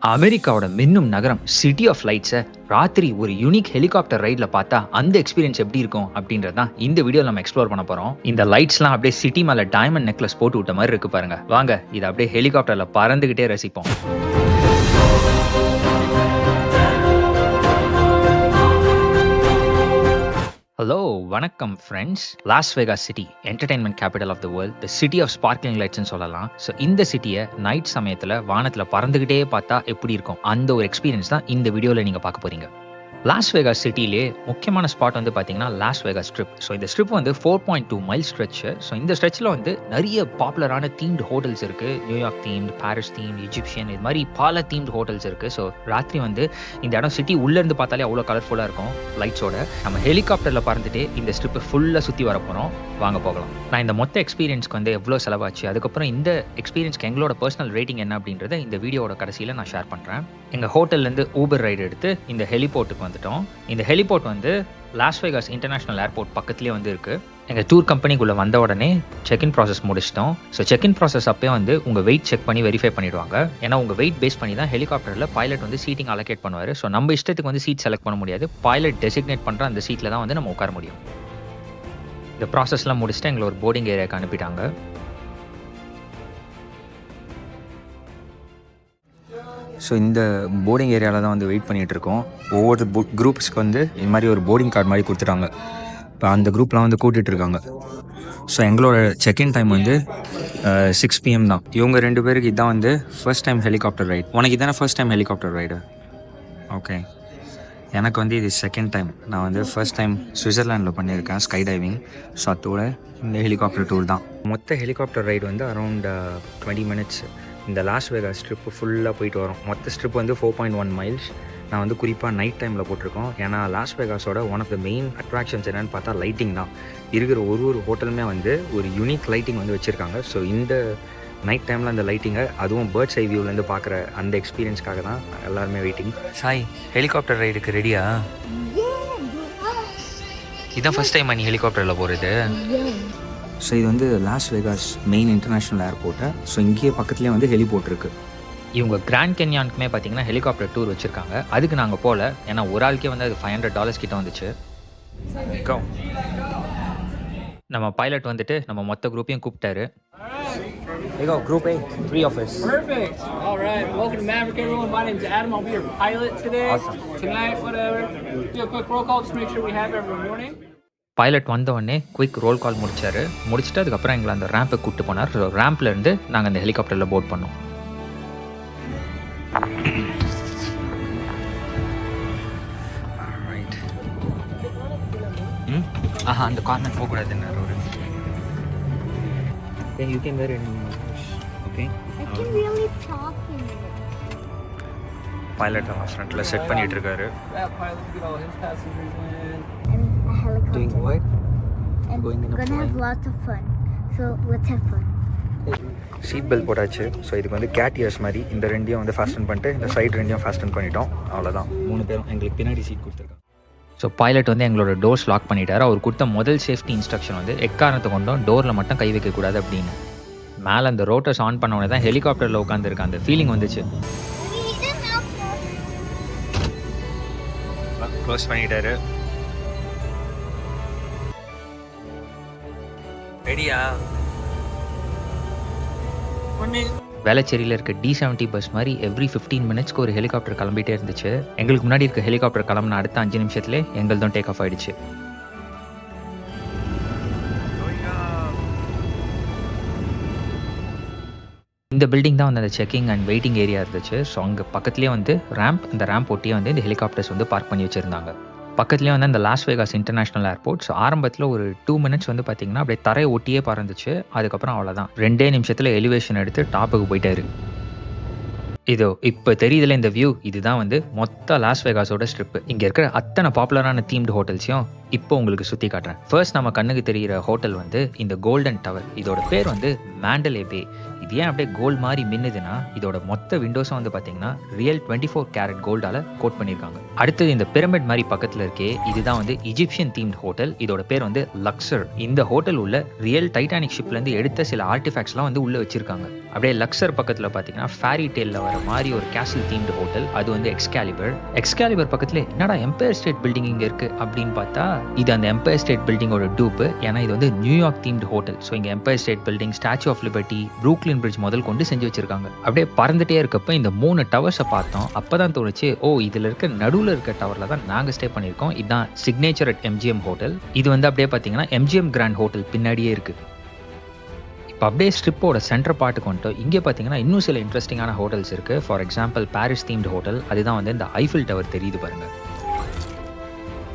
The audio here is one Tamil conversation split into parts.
அமெரிக்காவோட மின்னும் நகரம் சிட்டி ஆஃப் லைட்ஸை ராத்திரி ஒரு யூனிக் ஹெலிகாப்டர் ரைடில் பார்த்தா அந்த எக்ஸ்பீரியன்ஸ் எப்படி இருக்கும் அப்படின்றது தான் இந்த வீடியோவில் நம்ம எக்ஸ்ப்ளோர் பண்ண போகிறோம். இந்த லைட்ஸ்லாம் அப்படியே சிட்டி மேலே டைமண்ட் நெக்லஸ் போட்டு விட்ட மாதிரி இருக்கு பாருங்க. வாங்க இதை அப்படியே ஹெலிகாப்டரில் பறந்துகிட்டே ரசிப்போம். ஹலோ வணக்கம் friends. Las Vegas city entertainment capital of the world, the city of sparkling லைட்ஸ்னு சொல்லலாம். ஸோ இந்த சிட்டியை நைட் சமயத்தில் வானத்தில் பறந்துகிட்டே பார்த்தா எப்படி இருக்கும் அந்த ஒரு எக்ஸ்பீரியன்ஸ் தான் இந்த வீடியோவில் நீங்கள் பார்க்க போறீங்க. லாஸ் வேகாஸ் சிட்டிலே முக்கியமான ஸ்பாட் வந்து பார்த்தீங்கன்னா லாஸ் வேகாஸ் ஸ்ட்ரிப். ஸோ இந்த ஸ்ட்ரிப் வந்து 4.2 மைல் ஸ்ட்ரெச். ஸோ இந்த ஸ்ட்ரெச்சில் வந்து நிறைய பாப்புலரான தீம்டு ஹோட்டல்ஸ் இருக்குது. New York themed, Paris themed, Egyptian, இது மாதிரி பல தீம்டு ஹோட்டல்ஸ் இருக்குது. ஸோ ராத்திரி வந்து இந்த இடம் சிட்டி உள்ளேருந்து பார்த்தாலே அவ்வளோ கலர்ஃபுல்லாக இருக்கும் லைட்ஸோட. நம்ம ஹெலிகாப்டரில் பறந்துட்டு இந்த ஸ்ட்ரிப்பை ஃபுல்லாக சுற்றி வர போகிறோம். வாங்க போகலாம். நான் இந்த மொத்த எக்ஸ்பீரியன்ஸ்க்கு வந்து எவ்வளோ செலவாச்சு, அதுக்கப்புறம் இந்த எக்ஸ்பீரியன்ஸ்க்கு எங்களோட பர்சனல் ரேட்டிங் என்ன அப்படின்றத இந்த வீடியோட கடைசியில் நான் ஷேர் பண்ணுறேன். எங்கள் ஹோட்டல்லேருந்து ஊபர் ரைடு எடுத்து இந்த ஹெலிபோர்ட்டுக்கு வந்துட்டோம். இந்த ஹெலிபோர்ட் வந்து லாஸ் வேகாஸ் இன்டர்நேஷனல் ஏர்போர்ட் பக்கத்துலேயே வந்து இருக்குது. எங்கள் டூர் கம்பெனிக்குள்ளே வந்த உடனே செக்இன் ப்ராசஸ் முடிச்சிட்டோம். ஸோ செக்இன் ப்ராசஸ் அப்போ வந்து உங்கள் வெயிட் செக் பண்ணி வெரிஃபை பண்ணிடுவாங்க. ஏன்னா உங்கள் வெயிட் பேஸ் பண்ணி தான் ஹெலிகாப்டரில் பைலட் வந்து சீட்டிங் அலோகேட் பண்ணுவார். ஸோ நம்ம இஷ்டத்துக்கு வந்து சீட் செலக்ட் பண்ண முடியாது. பைலட் டெசிக்னேட் பண்ணுற அந்த சீட்டில் தான் வந்து நம்ம உட்கார முடியும். இந்த ப்ராசஸ்லாம் முடிச்சுட்டு எங்களை ஒரு போர்டிங் ஏரியாவுக்கு அனுப்பிட்டாங்க. ஸோ இந்த போர்டிங் ஏரியாவில் தான் வந்து வெயிட் பண்ணிகிட்ருக்கோம். ஒவ்வொரு குரூப்ஸ்க்கு வந்து இது மாதிரி ஒரு போர்டிங் கார்டு மாதிரி கொடுத்துட்டாங்க. இப்போ அந்த குரூப்லாம் வந்து கூட்டிகிட்ருக்காங்க. ஸோ எங்களோட செக்இன் டைம் வந்து 6 PM தான். இவங்க 2 பேருக்கு இதுதான் வந்து ஃபர்ஸ்ட் டைம் ஹெலிகாப்டர் ரைடு. உனக்கு இதானே first time helicopter ride? Okay, எனக்கு வந்து இது செகண்ட் டைம். நான் வந்து ஃபர்ஸ்ட் டைம் சுவிட்சர்லாண்டில் பண்ணியிருக்கேன் ஸ்கை டைவிங். ஸோ அதோட இந்த ஹெலிகாப்டர் டூர் தான். மொத்த ஹெலிகாப்டர் ரைடு வந்து அரௌண்ட் 20 minutes. இந்த லாஸ் வேகாஸ் ஸ்ட்ரிப்பு ஃபுல்லாக போயிட்டு வரும். மொத்த ஸ்ட்ரிப் வந்து 4.1 மைல்ஸ். நான் வந்து குறிப்பாக நைட் டைமில் போட்டிருக்கோம். ஏன்னா லாஸ் வேகாஸோட one of the main attractions என்னென்னு பார்த்தா லைட்டிங் தான். இருக்கிற ஒரு ஹோட்டலுமே வந்து ஒரு யூனிக் லைட்டிங் வந்து வச்சுருக்காங்க. ஸோ இந்த நைட் டைமில் அந்த லைட்டிங்கை, அதுவும் பேர்ட்ஸ் ஐ வியூலேருந்து பார்க்குற அந்த எக்ஸ்பீரியன்ஸ்க்காக தான் எல்லாருமே வெயிட்டிங். சாய், ஹெலிகாப்டர் ரைடுக்கு ரெடியா? இதுதான் ஃபர்ஸ்ட் டைம் நீ ஹெலிகாப்டரில் போகிறது? ஸோ இது வந்து Las Vegas main international airport. So இங்கேயே பக்கத்துலேயே வந்து ஹெலிபோர்ட் இருக்குது. இவங்க கிராண்ட் கென்யானுக்குமே பார்த்தீங்கன்னா ஹெலிகாப்டர் டூர் வச்சுருக்காங்க. அதுக்கு நாங்கள் போகல. ஏன்னா ஒரு ஆளுக்கே வந்து அது $500 கிட்ட வந்துச்சு. நம்ம பைலட் வந்துட்டு நம்ம மொத்த குரூப்பையும் கூப்பிட்டாரு. Group A, 3 of us. Perfect. All right. Welcome to Maverick, everyone. My name is Adam. I'll be your pilot today. Awesome. Tonight, whatever. Do a quick roll call. Just make sure we have every morning. Pilot வந்த உடனே குயிக் ரோல் கால் முடிச்சுட்டு அதுக்கப்புறம் எங்களை அந்த ரேம்பை கூப்பிட்டு போனார். ஸோ ரேம்ப்லேருந்து நாங்கள் அந்த ஹெலிகாப்டரில் போர்ட் பண்ணோம். அந்த கார்னர் போகக்கூடாதுன்னு ஒரு you can wear any okay. I can really talk in it. Pilot தான் ஃப்ரண்ட்ல செட் பண்ணிட்டு இருக்காரு. That pilot can get all his passengers in. And a helicopter. doing what? And Going in a gonna have plane. lots of fun. So let's have fun. Seat belt போட்டாச்சு. ஸோ இதுக்கு வந்து கேட் இயர்ஸ் மாதிரி இந்த ரெண்டையும் வந்து ஃபாஸ்டன் பண்ணிட்டு இந்த சைடு ரெண்டையும் ஃபாஸ்டன் பண்ணிட்டோம். அவ்வளோதான். 3 பேரும் எங்களுக்கு பின்னாடி சீட் கொடுத்துருக்காங்க. ஸோ பைலட் வந்து எங்களோட டோர்ஸ் லாக் பண்ணிட்டார். அவர் கொடுத்த முதல் சேஃப்டி இன்ஸ்ட்ரக்ஷன் வந்து எக்காரணத்தை கொண்டும் டோரில் மட்டும் கை வைக்கக்கூடாது அப்படின்னு. மேலே அந்த ரோட்டர்ஸ் ஆன் பண்ண உடனே தான் ஹெலிகாப்டரில் உட்காந்துருக்க அந்த ஃபீலிங் வந்துச்சு. க்ளோஸ் பண்ணிட்டாரு. ரெடியா? வேளச்சேரியில் இருக்க D70 பஸ் மாதிரி எவ்ரி 15 மினிட்ஸ்க்கு ஒரு ஹெலிகாப்டர் கிளம்பிட்டே இருந்துச்சு. எங்களுக்கு முன்னாடி இருக்க ஹெலிகாப்டர் கிளம்பின அடுத்த 5 நிமிஷத்துலேயே எங்கள்தான் டேக் ஆஃப் ஆயிடுச்சு. இந்த பில்டிங் தான் வந்து அந்த செக்கிங் அண்ட் வெயிட்டிங் ஏரியா இருந்துச்சு. ஸோ அங்கே பக்கத்துலேயே வந்து ரேம்ப், இந்த ரேம்ப் ஒட்டியே வந்து இந்த ஹெலிகாப்டர்ஸ் வந்து பார்க் பண்ணி வச்சுருந்தாங்க. பக்கத்துலேயே வந்து அந்த Las Vegas international airport. So ஆரம்பத்தில் ஒரு 2 மினிட்ஸ் வந்து பார்த்தீங்கன்னா அப்படியே தரையை ஒட்டியே பறந்துச்சு. அதுக்கப்புறம் அவ்வளோதான், 2 நிமிஷத்தில் எலிவேஷன் எடுத்து டாப்புக்கு போயிட்டாரு. இதோ இப்போ தெரியுதுல இந்த வியூ, இதுதான் வந்து மொத்த லாஸ் வேகாஸோட ஸ்ட்ரிப்பு. இங்கே இருக்கிற அத்தனை பாப்புலரான தீம்டு ஹோட்டல்ஸையும் இப்போ உங்களுக்கு சுற்றி காட்டுறேன். ஃபர்ஸ்ட் நம்ம கண்ணுக்கு தெரிகிற ஹோட்டல் வந்து இந்த கோல்டன் டவர். இதோட பேர் வந்து மேண்டலே பே. இது ஏன் அப்படியே கோல்டு மாதிரி மின்னுதுன்னா இதோட மொத்த விண்டோஸும் வந்து பார்த்தீங்கன்னா ரியல் 24 கேரட் கோல்டால் கோட் பண்ணியிருக்காங்க. அடுத்தது இந்த பிரமிட் மாதிரி பக்கத்தில் இருக்கே, இதுதான் வந்து இஜிப்சியன் தீம்டு ஹோட்டல். இதோட பேர் வந்து லக்ஸர். இந்த ஹோட்டல் உள்ள ரியல் டைட்டானிக் ஷிப்லேருந்து எடுத்த சில ஆர்டிஃபேக்ட்ஸ்லாம் வந்து உள்ளே வச்சிருக்காங்க. அப்படியே லக்ஸர் பக்கத்தில் பார்த்தீங்கன்னா ஃபேரி டேலில் வர பண்ற மாதிரி ஒரு கேசல் தீம்டு ஹோட்டல். அது வந்து எக்ஸ்காலிபர் பக்கத்துல என்னடா எம்பயர் ஸ்டேட் பில்டிங் இங்க இருக்கு அப்படின்னு பார்த்தா இது அந்த எம்பயர் ஸ்டேட் பில்டிங்கோட டூப். ஏன்னா இது வந்து நியூயார்க் தீம்டு ஹோட்டல். ஸோ இங்க Empire State Building, Statue of Liberty, Brooklyn Bridge முதல் கொண்டு செஞ்சு வச்சிருக்காங்க. அப்படியே பறந்துட்டே இருக்கப்ப இந்த 3 டவர்ஸை பார்த்தோம். அப்பதான் தோணுச்சு, ஓ இதுல இருக்க நடுவுல இருக்க டவர்ல தான் நாங்க ஸ்டே பண்ணிருக்கோம். இதுதான் சிக்னேச்சர் அட் எம்ஜிஎம் ஹோட்டல். இது வந்து அப்படியே பாத்தீங்கன்னா எம்ஜிஎம் கிராண்ட் ஹோட்டல் பின்னாடியே இருக்கு. இப்போ அப்படியே ஸ்ட்ரிப்போட சென்டர் பார்ட்டுக்கு வந்துட்டு இங்கே பார்த்தீங்கன்னா இன்னும் சில இன்ட்ரெஸ்டிங்கான ஹோட்டல்ஸ் இருக்குது. For example Paris themed hotel. அதுதான் வந்து இந்த ஐஃபில் டவர் தெரியுது பாருங்கள்.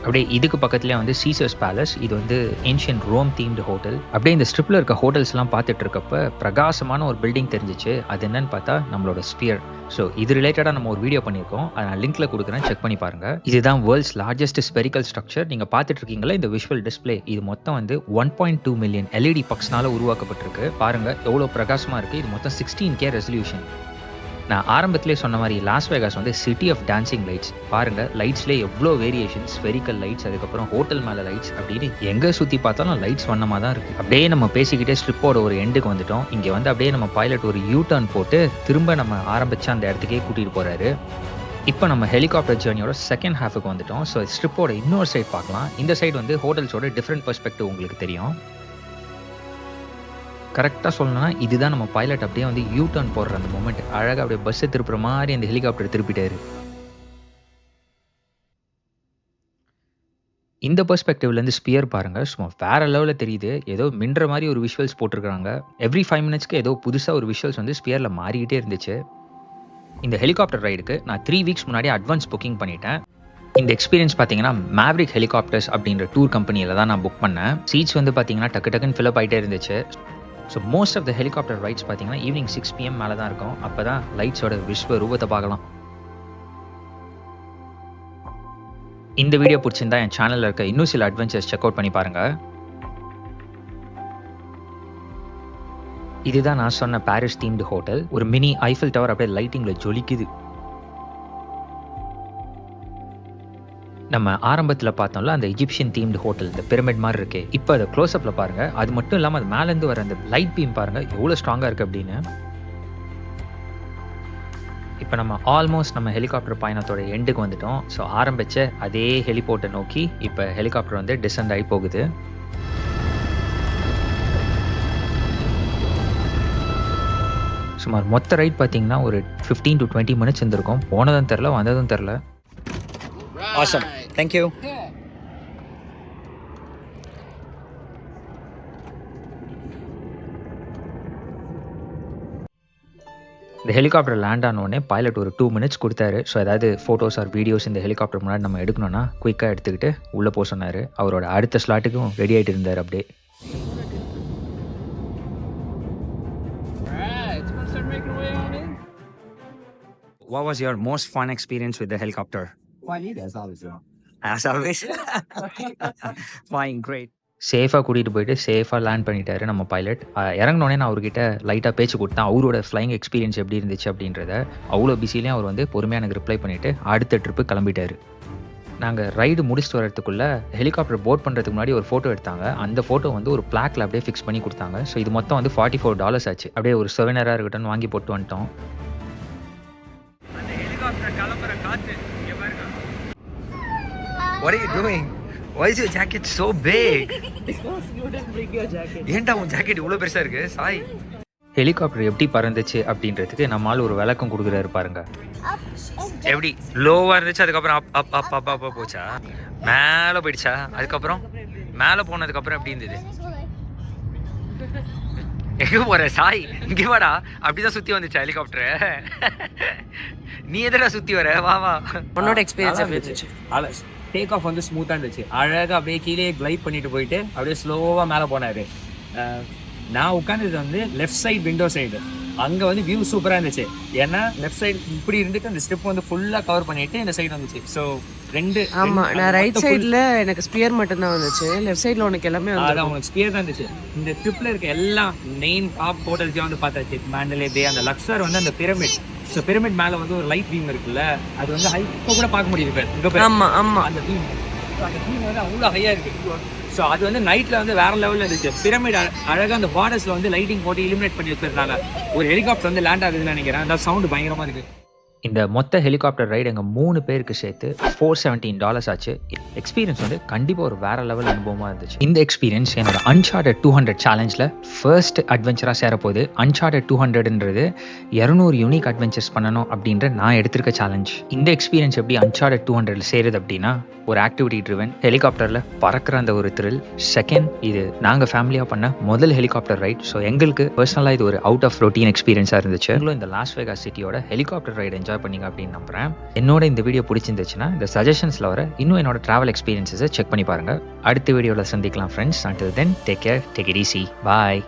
அப்படியே இதுக்கு பக்கத்துலேயே வந்து சீசர்ஸ் பேலஸ். இது வந்து ஏன்ஷியன்ட் ரோம் தீம்டு ஹோட்டல். அப்படியே இந்த ஸ்ட்ரிப்பில் இருக்க ஹோட்டல்ஸ்லாம் பார்த்துட்டு இருக்கப்ப பிரகாசமான ஒரு பில்டிங் தெரிஞ்சிச்சு. அது என்னன்னு பார்த்தா நம்மளோட ஸ்பியர். ஸோ இது ரிலேட்டடாக நம்ம ஒரு வீடியோ பண்ணியிருக்கோம். அதை நான் லிங்க்ல கொடுக்குறேன், செக் பண்ணி பாருங்க. இதுதான் வேர்ல்ட்ஸ் லார்ஜஸ்ட் ஸ்பெரிக்கல் ஸ்ட்ரக்சர். நீங்கள் பார்த்துட்டு இருக்கீங்களா இந்த விஷுவல் டிஸ்பிளே. இது மொத்தம் வந்து 1.2 மில்லியன் LED பக்ஸ்னால உருவாக்கப்பட்டிருக்கு. பாருங்க எவ்வளோ பிரகாசமாக இருக்குது. இது மொத்தம் 16K ரெசல்யூஷன். நான் ஆரம்பத்திலே சொன்ன மாதிரி லாஸ் வேகாஸ் வந்து சிட்டி ஆஃப் டான்சிங் லைட்ஸ். பாருங்க லைட்ஸ்லேயே எவ்வளோ வேரியேஷன், ஸ்பெரிக்கல் லைட்ஸ், அதுக்கப்புறம் ஹோட்டல் மேலே லைட்ஸ், அப்படின்னு எங்கே சுற்றி பார்த்தாலும் லைட்ஸ் வண்ணமாக தான் இருக்குது. அப்படியே நம்ம பேசிக்கிட்டே ஸ்ட்ரிப்போட ஒரு எண்டுக்கு வந்துட்டோம். இங்கே வந்து அப்படியே நம்ம பைலட் ஒரு யூ டர்ன் போட்டு திரும்ப நம்ம ஆரம்பிச்ச அந்த இடத்துக்கே கூட்டிகிட்டு போகிறாரு. இப்போ நம்ம ஹெலிகாப்டர் ஜேர்னியோட செகண்ட் ஹாஃபுக்கு வந்துட்டோம். ஸோ ஸ்ட்ரிப்போட இன்னொரு சைட் பார்க்கலாம். இந்த சைடு வந்து ஹோட்டல்ஸோட டிஃப்ரெண்ட் பெர்ஸ்பெக்டிவ் உங்களுக்கு தெரியும். கரெக்டாக சொல்லணும்னா இதுதான் நம்ம பைலட் அப்படியே வந்து யூ டர்ன் போடுற அந்த மூமெண்ட். அழகாக அப்படியே பஸ்ஸை திருப்புற மாதிரி அந்த ஹெலிகாப்டர் திருப்பிட்டாரு. இந்த பெர்ஸ்பெக்டிவ்லேருந்து ஸ்பியர் பாருங்கள், சும்மா வேற லெவலில் தெரியுது. ஏதோ மின்ற மாதிரி ஒரு விஷுவல்ஸ் போட்டிருக்காங்க. எவ்ரி 5 மினிட்ஸ்க்கு ஏதோ புதுசாக ஒரு விஷுவல்ஸ் வந்து ஸ்பியரில் மாறிக்கிட்டே இருந்துச்சு. இந்த ஹெலிகாப்டர் ரைடுக்கு நான் 3 வீக்ஸ் முன்னாடி அட்வான்ஸ் புக்கிங் பண்ணிட்டேன். இந்த எக்ஸ்பீரியன்ஸ் பார்த்தீங்கன்னா மேவ்ரிக் ஹெலிகாப்டர்ஸ் அப்படின்ற டூர் கம்பெனியில் தான் நான் புக் பண்ணேன். சீட்ஸ் வந்து பார்த்தீங்கன்னா டக்குன்னு ஃபில்அப் ஆகிட்டே இருந்துச்சு. So most of the helicopter rides பார்த்தீங்கன்னா ஈவினிங் 6 PM மேலே தான் இருக்கும். அப்போ தான் லைட்ஸோட விஸ்வ ரூபத்தை பார்க்கலாம். இந்த வீடியோ பிடிச்சிருந்தா என் சேனலில் இருக்க இன்னும் சில அட்வென்ச்சர்ஸ் செக் அவுட் பண்ணி பாருங்கள். இதுதான் நான் சொன்ன பாரிஸ் தீம்டு ஹோட்டல். ஒரு மினி ஐஃபில் டவர் அப்படியே லைட்டிங்கில் ஜொலிக்குது. நம்ம ஆரம்பத்தில் பார்த்தோம்ல அந்த எஜிப்சியன் தீம்டு ஹோட்டல், இந்த பிரமிட் மாதிரி இருக்கு. இப்போ அதை க்ளோஸ்அப்பில் பாருங்க. அது மட்டும் இல்லாமல் அது மேலேருந்து வர அந்த லைட் பீம் பாருங்க எவ்வளோ ஸ்ட்ராங்காக இருக்கு அப்படின்னு. இப்போ நம்ம ஆல்மோஸ்ட் நம்ம ஹெலிகாப்டர் பயணத்தோட எண்டுக்கு வந்துட்டோம். ஸோ ஆரம்பிச்ச அதே ஹெலிபோர்ட்டை நோக்கி இப்போ ஹெலிகாப்டர் வந்து டிசெண்ட் ஆகி போகுது. சுமார் மொத்த ரைட் பார்த்தீங்கன்னா ஒரு 15 to 20 மினிட்ஸ் இருந்திருக்கும். போனதும் தெரில, வந்ததும் தெரில. Awesome. Thank you. இந்த ஹெலிகாப்டர் லேண்ட் ஆனோடனே பைலட் ஒரு 2 மினிட்ஸ் கொடுத்தாரு. ஸோ ஏதாவது ஃபோட்டோஸ் ஆர் வீடியோஸ் இந்த ஹெலிகாப்டர் முன்னாடி நம்ம எடுக்கணும்னா குயிக்காக எடுத்துக்கிட்டு உள்ளே போக சொன்னார். அவரோட அடுத்த ஸ்லாட்டுக்கும் ரெடி ஆகிட்டு இருந்தார். அப்படியே What was your most fun experience with the helicopter? Flying as always. As always. Flying great. சேஃபாக கூட்டிகிட்டு போயிட்டு சேஃபாக லேண்ட் பண்ணிட்டாரு நம்ம பைலட். இறங்கினோடனே நான் அவர்கிட்ட லைட்டாக பேச்சு கொடுத்தேன். அவரோட ஃப்ளைங் எக்ஸ்பீரியன்ஸ் எப்படி இருந்துச்சு அப்படின்றத. அவ்வளோ பிஸிலையும் அவர் வந்து பொறுமையாக எனக்கு ரிப்ளை பண்ணிவிட்டு அடுத்த ட்ரிப்பு கிளம்பிட்டார். நாங்கள் ரைடு முடிச்சுட்டு வரதுக்குள்ளே ஹெலிகாப்டர் போட் பண்ணுறதுக்கு முன்னாடி ஒரு ஃபோட்டோ எடுத்தாங்க. அந்த ஃபோட்டோ வந்து ஒரு பிளாக்ல அப்படியே ஃபிக்ஸ் பண்ணி கொடுத்தாங்க. ஸோ இது மொத்தம் வந்து $44 ஆச்சு. அப்படியே ஒரு செவனராக இருக்கட்டும் வாங்கி போட்டு வந்துட்டோம். What are you doing? Why is your jacket so big? ஏன்டா உன் ஜாக்கெட் இவ்வளோ பெருசாக இருக்கு சாய்? ஹெலிகாப்டர் எப்படி பறந்துச்சு அப்படின்றதுக்கு நம்மால் ஒரு விளக்கம் கொடுக்குறாரு பாருங்க. எப்படி லோவாக இருந்துச்சு, அதுக்கப்புறம் அப் அப் அப் அப் அப்பா போச்சா, மேலே போயிடுச்சா, அதுக்கப்புறம் மேலே போனதுக்கப்புறம் எப்படி இருந்தது? எங்கே போகிற சாய்? இங்கே வாடா. அப்படிதான் சுற்றி வந்துச்சா ஹெலிகாப்டரு? நீ எதடா சுற்றி வர? வா வா. உன்னோட எக்ஸ்பீரியன்ஸ் எப்படி இருந்துச்சு? டேக் ஆஃப் வந்து ஸ்மூத்தாக இருந்துச்சு. அழகாக அப்படியே கீழே கிளைட் பண்ணிட்டு போயிட்டு அப்படியே ஸ்லோவாக மேலே போனார். நான் உட்காந்தது வந்து லெஃப்ட் சைடு விண்டோ சைடு. அங்கே வந்து வியூ சூப்பராக இருந்துச்சு. ஏன்னா லெஃப்ட் சைடு இப்படி இருந்துட்டு அந்த ஸ்டெப் வந்து ஃபுல்லாக கவர் பண்ணிட்டு இந்த சைடு வந்துச்சு. ஸோ ஆமாம், நான் ரைட் சைடில் எனக்கு ஸ்பியர் மட்டும்தான் வந்துச்சு. லெஃப்ட் சைடில் உனக்கு எல்லாமே அதான் உங்களுக்கு ஸ்பியர் தான் இருந்துச்சு. இந்த ட்ரிப்பில் இருக்க எல்லா மெயின் டாப் ஹோட்டல்ஸையும் வந்து பார்த்தாச்சு. மேண்டலே பே, அந்த லக்ஸர் வந்து அந்த பிரமிட். ஸோ பிரமிட் மேலே வந்து ஒரு லைட் பீம் இருக்குல்ல, அது வந்து ஹை இப்போ கூட பார்க்க முடியுது. ஆமாம் ஆமாம், அந்த பீம் வந்து அவ்வளோ ஹையாக இருக்குது. ஸோ அது வந்து நைட்டில் வந்து வேற லெவலில் இருந்துச்சு. பிரமிட் அழகாக அந்த பார்டர்ஸில் வந்து லைட்டிங் போட்டு இலிமினேட் பண்ணி வச்சுருந்தாங்க. ஒரு ஹெலிகாப்டர் வந்து லேண்ட் ஆகுதுன்னு நினைக்கிறேன். அந்த சவுண்டு பயங்கரமாக இருக்குது. இந்த மொத்த ஹெலிகாப்டர் ரைடு எங்கள் 3 பேருக்கு சேர்த்து $417 ஆச்சு. எக்ஸ்பீரியன்ஸ் வந்து கண்டிப்பாக ஒரு வேற லெவல் அனுபவமாக இருந்துச்சு. இந்த எக்ஸ்பீரியன்ஸ் என்னோட Uncharted 200 சேலஞ்சில் ஃபர்ஸ்ட் அட்வென்ச்சராக சேரப்போகுது. Uncharted 200ன்றது 200 யூனிக் அட்வென்ச்சர்ஸ் பண்ணணும் அப்படின்ற நான் எடுத்திருக்க சேலஞ்ச். இந்த எக்ஸ்பீரியன்ஸ் எப்படி Uncharted 200ல் சேருது அப்படின்னா, ஒரு ஆக்டிவிட்டி ட்ரிவன் ஹெலிகாப்டரில் பறக்கிற அந்த ஒரு த்ரில். செகண்ட், இது நாங்கள் ஃபேமிலியாக பண்ண முதல் ஹெலிகாப்டர் ரைட். ஸோ எங்களுக்கு பர்சனலாக இது ஒரு அவுட் ஆஃப் ரொட்டீன் எக்ஸ்பீரியன்ஸாக இருந்துச்சு. நீங்களும் இந்த லாஸ் வேகாஸ் சிட்டியோட ஹெலிகாப்டர் ரைட் என்ஜாய் பண்ணீங்க அப்படின்னு நம்புறேன். என்னோட இந்த வீடியோ பிடிச்சிருந்துச்சுன்னா இந்த சஜஷன்ஸில் வர இன்னும் என்னோட ட்ராவல் எக்ஸ்பீரியன்ஸஸை செக் பண்ணி பாருங்கள். அடுத்த வீடியோவில் சந்திக்கலாம் friends. until then, take care, take it easy, bye.